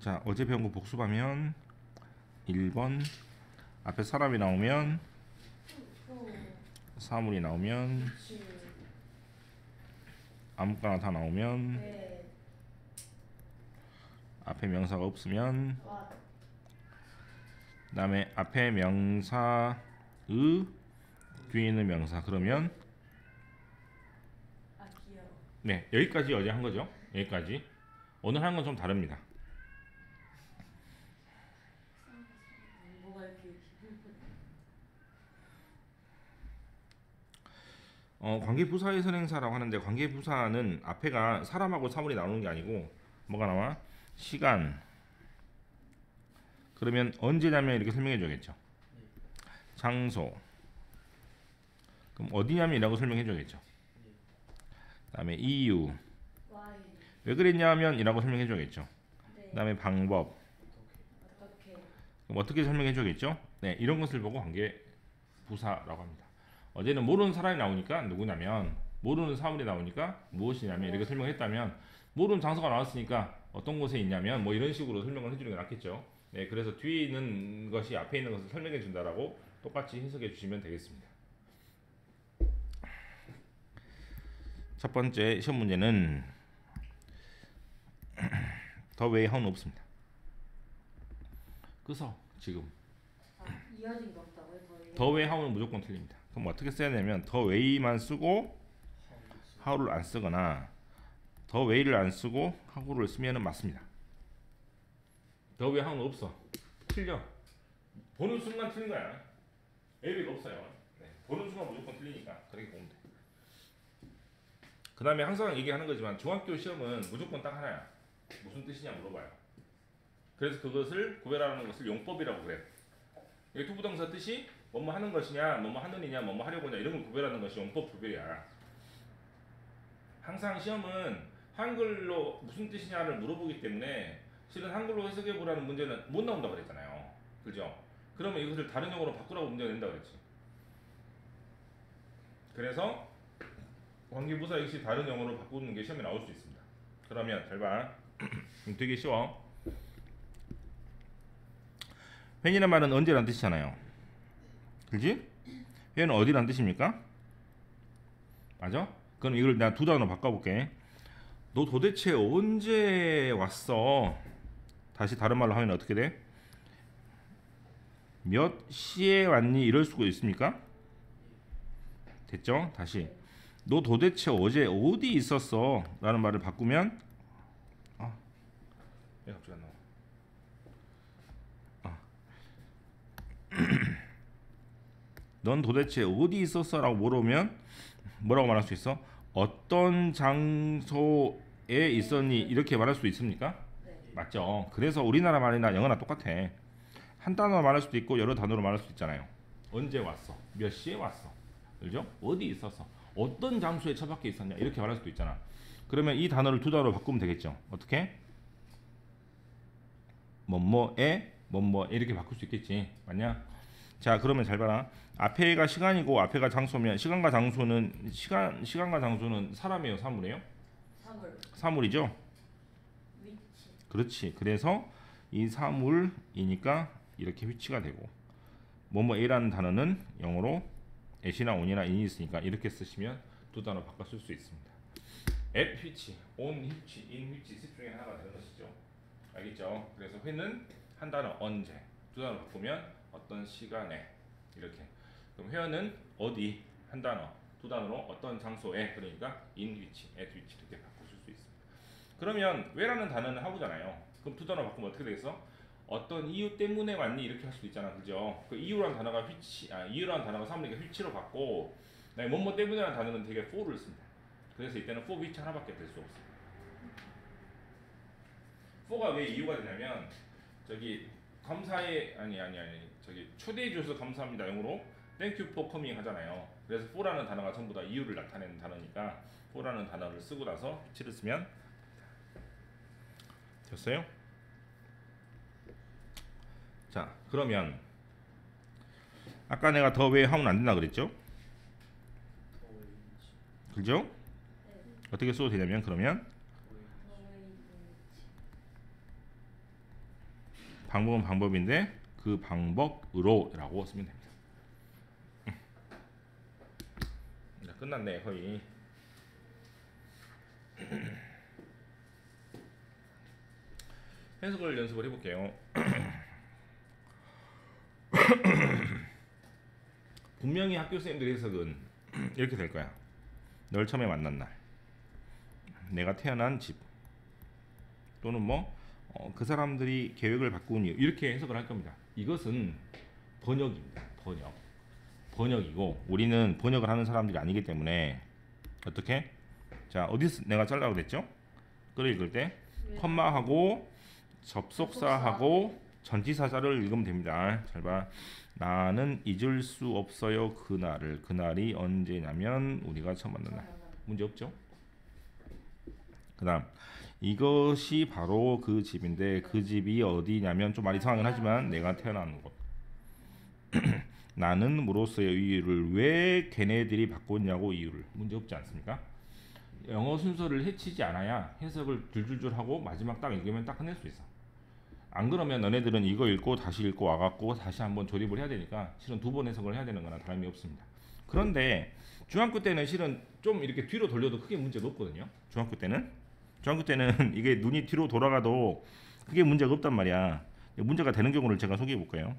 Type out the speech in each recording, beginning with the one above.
자, 어제 배운 거 복습하면 1번 앞에 사람이 나오면 사물이 나오면 아무거나 다 나오면 앞에 명사가 없으면 그 다음에 앞에 명사의 뒤에 있는 명사 그러면 네, 여기까지 어제 한 거죠. 여기까지. 오늘 하는 건 좀 다릅니다. 관계부사의 선행사라고 하는데 관계부사는 앞에가 사람하고 사물이 나오는 게 아니고 뭐가 나와? 시간. 그러면 언제냐면 이렇게 설명해 줘야겠죠. 장소. 그럼 어디냐면 이라고 설명해 줘야겠죠. 그 다음에 이유. 왜 그랬냐면 이라고 설명해 줘야겠죠. 그 다음에 방법. 그럼 어떻게 설명해 줘야겠죠. 네, 이런 것을 보고 관계부사라고 합니다. 어제는 모르는 사람이 나오니까 누구냐면 모르는 사물이 나오니까 무엇이냐면 이렇게 설명했다면 모르는 장소가 나왔으니까 어떤 곳에 있냐면 뭐 이런 식으로 설명을 해주는 게 낫겠죠. 네, 그래서 뒤에 있는 것이 앞에 있는 것을 설명해 준다라고 똑같이 해석해 주시면 되겠습니다. 첫 번째 시험 문제는 더 웨이 하우는 없습니다. 그래서 지금 이어진 거 없다고요? 더 웨이 하우는 무조건 틀립니다. 그럼 어떻게 써야 되냐면 더 웨이만 쓰고 하우를 안 쓰거나 더 웨이를 안 쓰고 하우를 쓰면은 맞습니다. 더 웨이 하우는 없어. 틀려. 보는 순간 틀린 거야. A가 없어요. 네. 보는 순간 무조건 틀리니까 그렇게 보면 돼. 그 다음에 항상 얘기하는 거지만 중학교 시험은 무조건 딱 하나야. 무슨 뜻이냐 물어봐요. 그래서 그것을 구별하는 것을 용법이라고 그래요. 여기 투부정사 뜻이 뭐뭐 하는 것이냐, 뭐뭐 하느냐, 뭐뭐 하려고냐 이런 걸 구별하는 것이 용법 구별이야. 항상 시험은 한글로 무슨 뜻이냐를 물어보기 때문에 실은 한글로 해석해 보라는 문제는 못 나온다고 그랬잖아요. 그죠? 그러면 이것을 다른 용어로 바꾸라고 문제가 낸다고 그랬지. 그래서 관계부사 역시 다른 용어로 바꾸는 게 시험에 나올 수 있습니다. 그러면 잘 봐. 되게 쉬워. 웬이란 말은 언제란 뜻이잖아요. 그지? 웬은 어디란 뜻입니까? 맞아? 그럼 이걸 내가 두 단어로 바꿔볼게. 너 도대체 언제 왔어? 다시 다른 말로 하면 어떻게 돼? 몇 시에 왔니? 이럴 수가 있습니까? 됐죠? 다시 너 도대체 어제 어디 있었어? 라는 말을 바꾸면 왜 갑자기 안 나와? 넌 도대체 어디 있었어? 라고 물어보면 뭐라고 말할 수 있어? 어떤 장소에 있었니? 이렇게 말할 수 있습니까? 네. 맞죠? 그래서 우리나라 말이나 영어나 똑같아. 한 단어로 말할 수도 있고 여러 단어로 말할 수도 있잖아요. 언제 왔어? 몇 시에 왔어? 그죠? 어디 있었어? 어떤 장소에 처박혀 있었냐? 이렇게 말할 수도 있잖아. 그러면 이 단어를 두 단어로 바꾸면 되겠죠. 어떻게? 뭐뭐에 뭐뭐 이렇게 바꿀 수 있겠지. 맞냐? 자, 그러면 잘 봐라. 앞에가 시간이고 앞에가 장소면 시간과 장소는 시간과 장소는 사람이에요, 사물이에요? 사물이죠. 위치. 그렇지. 그래서 이 사물이니까 이렇게 위치가 되고 뭐뭐이라는 단어는 영어로 at이나 on이나 in이 있으니까 이렇게 쓰시면 두 단어 바꿔 쓸 수 있습니다. at which, on which, in which 셋 중에 하나가 되는 것이죠. 알겠죠? 그래서 회는 한 단어 언제, 두 단어 바꾸면 어떤 시간에 이렇게. 그럼 회원은 어디 한 단어, 두 단어로 어떤 장소에 그러니까 in which, at which 이렇게 바꾸실 수 있습니다. 그러면 왜라는 단어는 하고잖아요. 그럼 두 단어 바꾸면 어떻게 되겠어? 어떤 이유 때문에 왔니 이렇게 할 수도 있잖아, 그죠? 그 이유라는 단어가 이유라는 단어가 사물이니까 which로 받고, 뭐뭐 때문에라는 단어는 되게 for를 씁니다. 그래서 이때는 for which 하나밖에 될 수 없습니다. for가 왜 이유가 되냐면 저기 감사의 저기 초대해 주셔서 감사합니다 영어로 thank you for coming 하잖아요. 그래서 for라는 단어가 전부 다 이유를 나타내는 단어니까 for라는 단어를 쓰고 나서 which를 쓰면 됐어요? 자, 그러면 아까 내가 더 왜 하면 안 된다 그랬죠? 그죠? 네. 어떻게 써도 되냐면 그러면 방법은 방법인데 그 방법으로라고 쓰면 됩니다. 자, 끝났네 거의. 해석을 연습을 해볼게요. 분명히 학교 선생님들의 해석은 이렇게 될 거야. 널 처음에 만난 날, 내가 태어난 집, 또는 뭐 그 사람들이 계획을 바꾼 이유, 이렇게 해석을 할 겁니다. 이것은 번역입니다. 번역이고 우리는 번역을 하는 사람들이 아니기 때문에 어떻게? 자, 어디서 내가 잘라고 그랬죠? 글을 읽을 때 컴마하고 접속사하고 전치사자를 읽으면 됩니다. 잘 봐. 나는 잊을 수 없어요 그날을. 그날이 언제냐면 우리가 처음 만난 날. 문제 없죠? 그 다음 이것이 바로 그 집인데 그 집이 어디냐면 좀 말이 이상하긴 하지만 내가 태어난 곳. 나는 무로서의 이유를 왜 걔네들이 바꿨냐고 이유를. 문제 없지 않습니까? 영어 순서를 해치지 않아야 해석을 줄줄줄 하고 마지막 딱 읽으면 딱 끝낼 수 있어. 안 그러면 너네들은 이거 읽고 다시 읽고 와갖고 다시 한번 조립을 해야 되니까 실은 두 번 해석을 해야 되는 거나 다름이 없습니다. 그런데 중학교 때는 실은 좀 이렇게 뒤로 돌려도 크게 문제가 없거든요. 중학교 때는 이게 눈이 뒤로 돌아가도 크게 문제가 없단 말이야. 문제가 되는 경우를 제가 소개해 볼까요?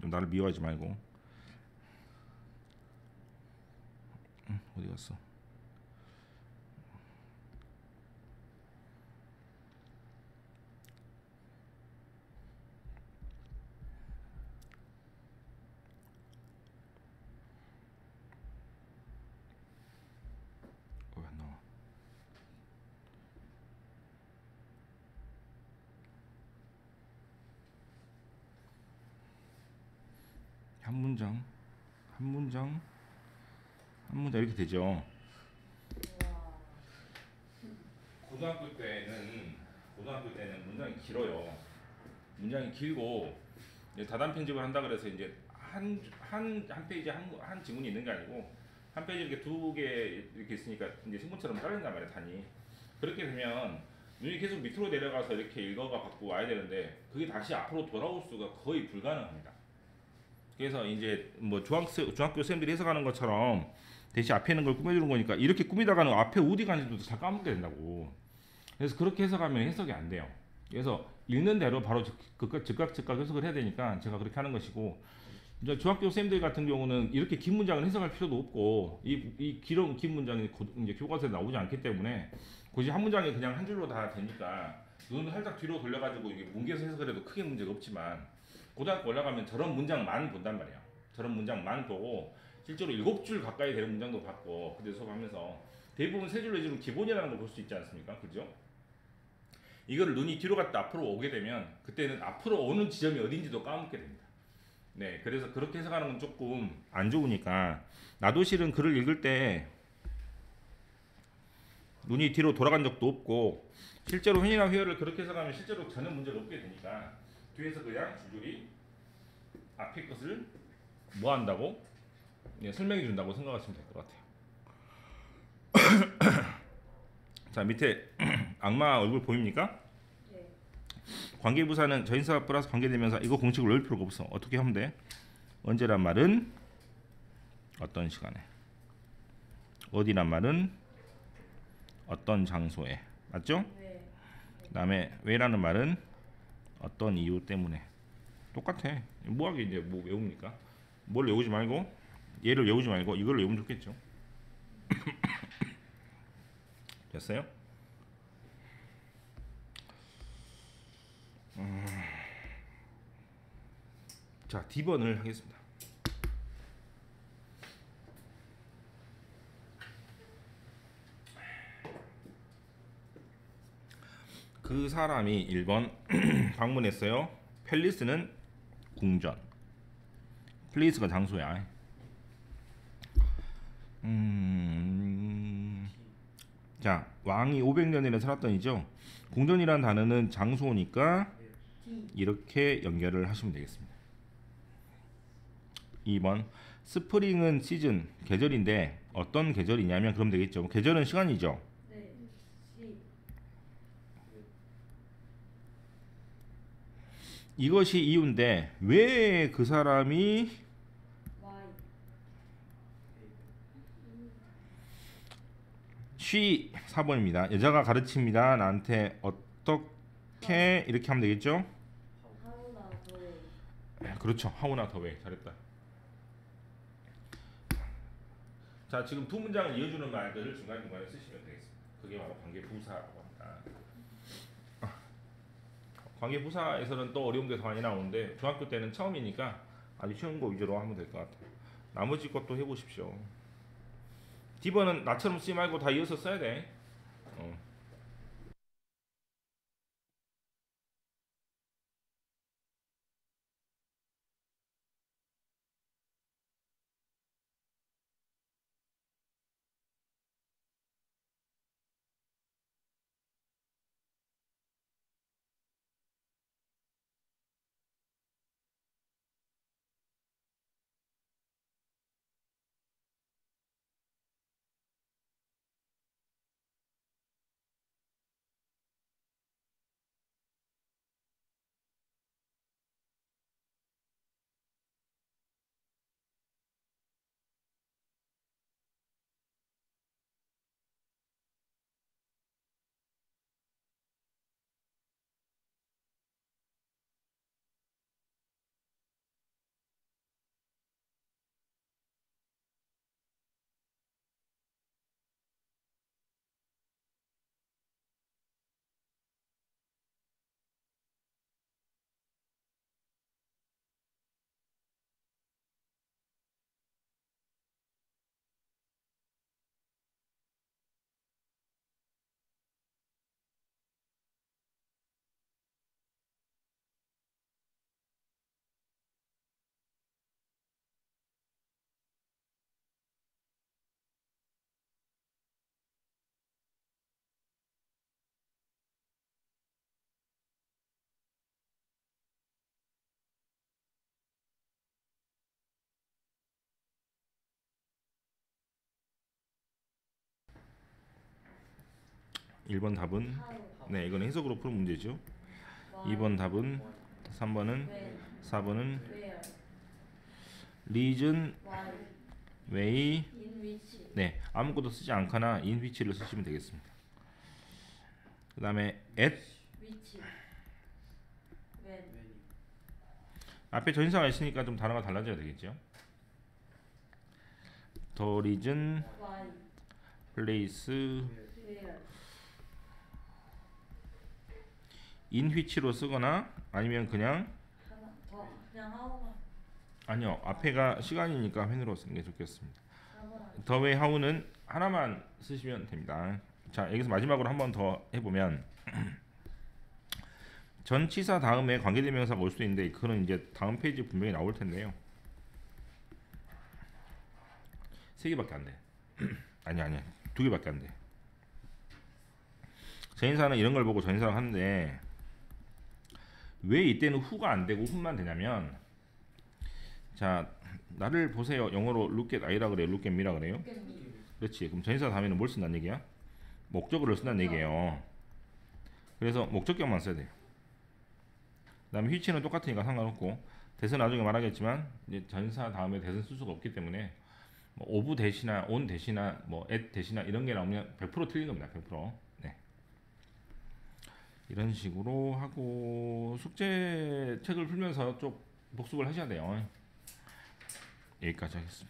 좀 나를 미워하지 말고. 어디 갔어? 왜 안 나와? 한 문장 이렇게 되죠. 고등학교 때는 문장이 길어요. 문장이 길고 다단 편집을 한다 그래서 이제 한 페이지 한 지문이 있는 게 아니고 한 페이지 이렇게 두 개 이렇게 있으니까 이제 신문처럼 잘린단 말이야 단이. 그렇게 되면 눈이 계속 밑으로 내려가서 이렇게 읽어가 갖고 와야 되는데 그게 다시 앞으로 돌아올 수가 거의 불가능합니다. 그래서 이제 뭐 중학교 선생님들이 해석하는 것처럼 대신 앞에 있는 걸 꾸며주는 거니까 이렇게 꾸미다가는 앞에 어디 가는지도 다 까먹게 된다고. 그래서 그렇게 해석하면 해석이 안 돼요. 그래서 읽는 대로 바로 즉각 해석을 해야 되니까 제가 그렇게 하는 것이고, 이제 중학교 선생님들 같은 경우는 이렇게 긴 문장을 해석할 필요도 없고 이 긴 문장이 이제 교과서에 나오지 않기 때문에 굳이 한 문장이 그냥 한 줄로 다 되니까 눈을 살짝 뒤로 돌려가지고 이게 뭉개서 해석을 해도 크게 문제가 없지만 고등학교 올라가면 저런 문장만 본단 말이야. 저런 문장만 보고 실제로 7줄 가까이 되는 문장도 봤고 그때 수업하면서 대부분 3줄 내지는 기본이라는 걸 볼 수 있지 않습니까? 그죠? 이거를 눈이 뒤로 갔다 앞으로 오게 되면 그때는 앞으로 오는 지점이 어딘지도 까먹게 됩니다. 네, 그래서 그렇게 해석하는 건 조금 안 좋으니까 나도 실은 글을 읽을 때 눈이 뒤로 돌아간 적도 없고 실제로 회의나 회화를 그렇게 해석하면 실제로 전혀 문제가 없게 되니까 뒤에서 그냥 줄줄이 앞에 것을 뭐 한다고 설명해 준다고 생각하시면 될 것 같아요. 자, 밑에 악마 얼굴 보입니까? 네. 관계부사는 전치사 플러스 관계대명사. 이거 공식을 외울 필요가 없어. 어떻게 하면 돼? 언제란 말은 어떤 시간에, 어디란 말은 어떤 장소에. 맞죠? 네. 그다음에 왜라는 말은 어떤 이유 때문에. 똑같아. 뭐하게 이제 뭐 외웁니까? 뭘 외우지 말고 얘를 외우지 말고 이걸 외우면 좋겠죠. 됐어요? 자, D번을 하겠습니다. 그 사람이 1번 방문했어요. 팰리스는 궁전. 플레이스가 장소야. 자, 왕이 500년이나 살았던이죠. 궁전이라는 단어는 장소니까 이렇게 연결을 하시면 되겠습니다. 2번 스프링은 시즌, 계절인데 어떤 계절이냐면 그럼 되겠죠. 계절은 시간이죠. 네. 시. 이것이 이유인데 왜 그 사람이 Y. she 4번입니다. 여자가 가르칩니다. 나한테 어떻게 이렇게 하면 되겠죠? How나 the way. 그렇죠. how나 the way. 잘했다. 자, 지금 두 문장을 이어주는 말들을 중간중간에 쓰시면 되겠습니다. 그게 바로 관계부사라고 합니다. 관계부사에서는 또 어려운 게 더 많이 나오는데 중학교 때는 처음이니까 아주 쉬운 거 위주로 하면 될 것 같아요. 나머지 것도 해보십시오. D번은 나처럼 쓰지 말고 다 이어서 써야 돼. 1번 답은 How. 네, 이건 해석으로 푸는 문제죠. Why. 2번 답은 3번은 When. 4번은 Where. reason, Why. way. In which. 네, 아무것도 쓰지 않거나 in which를 쓰시면 되겠습니다. 그 다음에 at Which. When. 앞에 전치사가 있으니까 좀 단어가 달라져야 되겠죠. the reason, Why. place, Where. in which로 쓰거나 아니면 그냥 하나 더 그냥 how만. 아니요, 앞에가 시간이니까 when으로 쓰는 게 좋겠습니다. 4번. the way, how는 하나만 쓰시면 됩니다. 자, 여기서 마지막으로 한 번 더 해보면 전치사 다음에 관계대명사가 올 수도 있는데 그거는 이제 다음 페이지 분명히 나올 텐데요. 3개밖에 안 돼. 아니야. 2개밖에 안 돼. 전인사는 이런 걸 보고 전인사를 하는데 왜 이때는 who가 안 되고 who만 되냐면, 자, 나를 보세요. 영어로 look at I라 그래요. look at me라 그래요. 그렇지. 그럼 전인사 다음에는 뭘 쓴다는 얘기야? 목적어를 쓴다는 얘기예요. 그래서 목적격만 써야 돼요. 그 다음에 which는 똑같으니까 상관없고, 대선 나중에 말하겠지만 이제 전사 다음에 대선 쓸 수가 없기 때문에 뭐 of 대시나 on 대시나 뭐 at 대시나 이런 게 나오면 100% 틀린 겁니다. 100%. 네. 이런 식으로 하고 숙제 책을 풀면서 좀 복습을 하셔야 돼요. 여기까지 하겠습니다.